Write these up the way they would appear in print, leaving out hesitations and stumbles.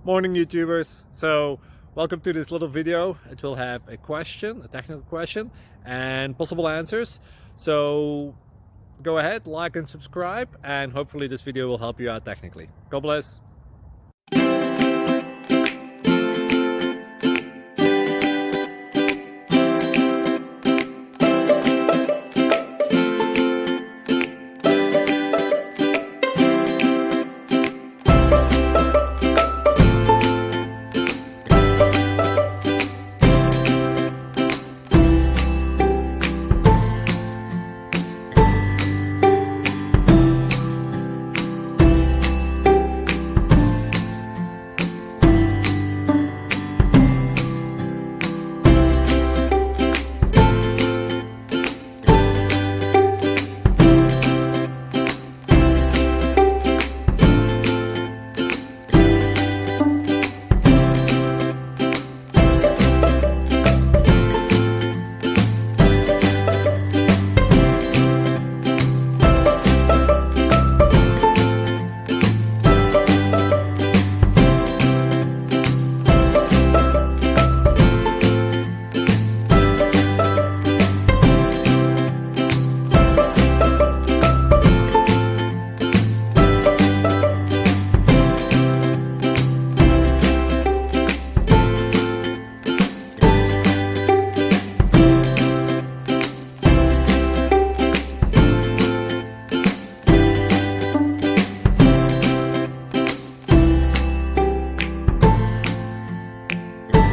Morning YouTubers. So welcome to this little video. It will have a question, a technical question, and possible answers. So go ahead, like and subscribe, and hopefully this video will help you out technically. God bless.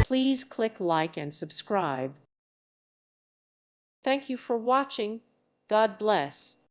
Please click like and subscribe. Thank you for watching. God bless.